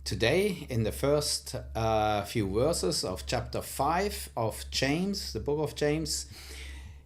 Today, in the first few verses of chapter 5 of James, the book of James,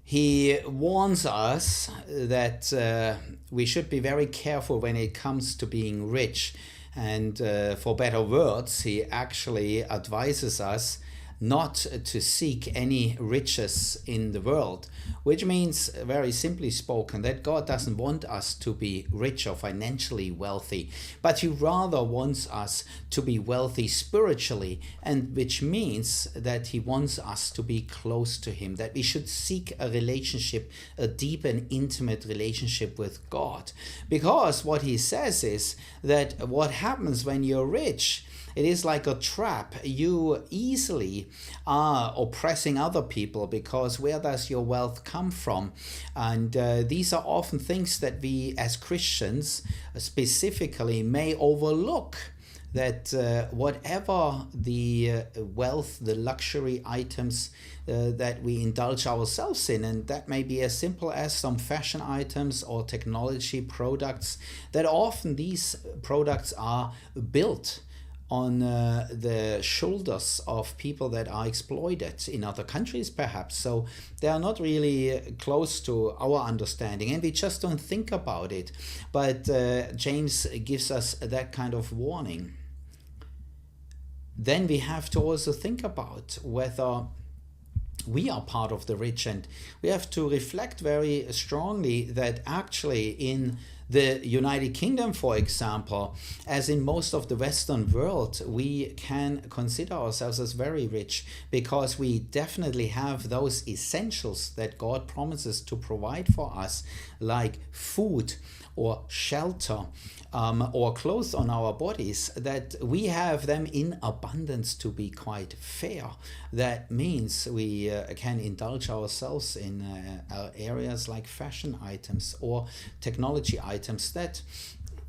he warns us that we should be very careful when it comes to being rich. And for better words, he actually advises us not to seek any riches in the world, which means, very simply spoken, that God doesn't want us to be rich or financially wealthy, but he rather wants us to be wealthy spiritually, and which means that he wants us to be close to him, that we should seek a relationship, a deep and intimate relationship with God. Because what he says is that what happens when you're rich, it is like a trap. You easily are oppressing other people, because where does your wealth come from? And these are often things that we as Christians specifically may overlook. That whatever the wealth, the luxury items that we indulge ourselves in, and that may be as simple as some fashion items or technology products, that often these products are built on the shoulders of people that are exploited in other countries perhaps. So they are not really close to our understanding, and we just don't think about it. But James gives us that kind of warning. Then we have to also think about whether we are part of the rich, and we have to reflect very strongly that actually in the United Kingdom, for example, as in most of the Western world, we can consider ourselves as very rich, because we definitely have those essentials that God promises to provide for us, like food or shelter or clothes on our bodies, that we have them in abundance, to be quite fair. That means we can indulge ourselves in areas like fashion items or technology items that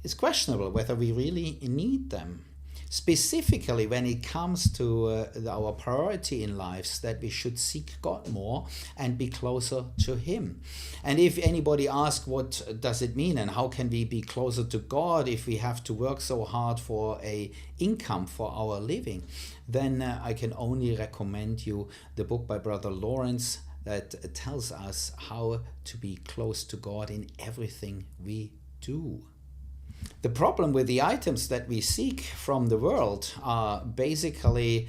is questionable whether we really need them. Specifically when it comes to our priority in lives, that we should seek God more and be closer to him. And if anybody asks what does it mean and how can we be closer to God if we have to work so hard for a income for our living, then I can only recommend you the book by Brother Lawrence that tells us how to be close to God in everything we do. The problem with the items that we seek from the world are basically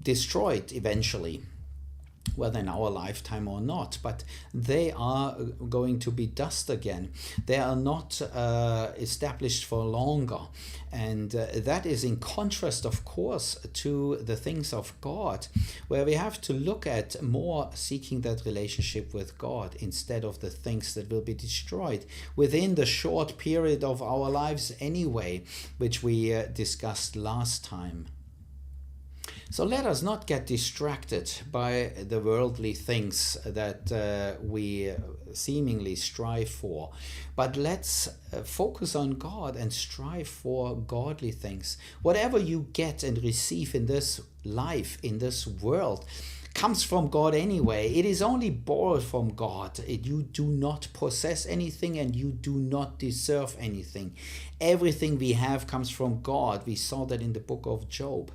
destroyed eventually, whether in our lifetime or not, but they are going to be dust again. They are not established for longer. And that is in contrast, of course, to the things of God, where we have to look at more seeking that relationship with God instead of the things that will be destroyed within the short period of our lives anyway, which we discussed last time. So let us not get distracted by the worldly things that we seemingly strive for, but let's focus on God and strive for godly things. Whatever you get and receive in this life, in this world, comes from God anyway. It is only borrowed from God. You do not possess anything and you do not deserve anything. Everything we have comes from God. We saw that in the book of Job.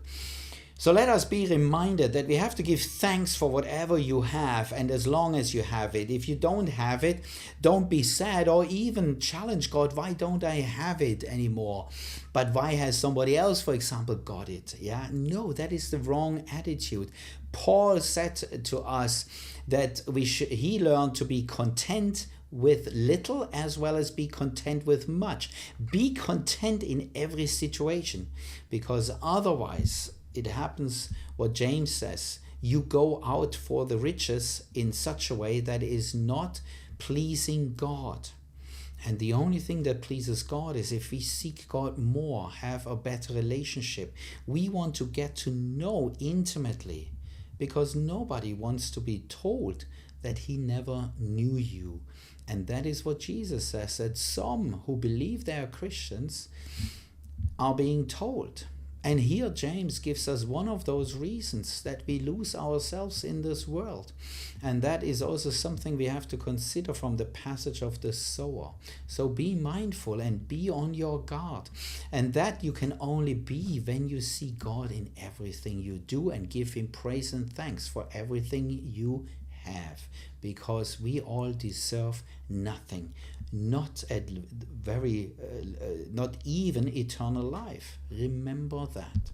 So let us be reminded that we have to give thanks for whatever you have, and as long as you have it. If you don't have it, don't be sad or even challenge God. Why don't I have it anymore? But why has somebody else, for example, got it? Yeah, no, that is the wrong attitude. Paul said to us that he learned to be content with little as well as be content with much. Be content in every situation, because otherwise it happens what James says: you go out for the riches in such a way that is not pleasing God. And the only thing that pleases God is if we seek God more, have a better relationship. We want to get to know intimately, because nobody wants to be told that he never knew you. And that is what Jesus says, that some who believe they are Christians are being told. And here James gives us one of those reasons that we lose ourselves in this world. And that is also something we have to consider from the passage of the sower. So be mindful and be on your guard. And that you can only be when you see God in everything you do and give him praise and thanks for everything you have. Because we all deserve nothing. Not even eternal life. Remember that.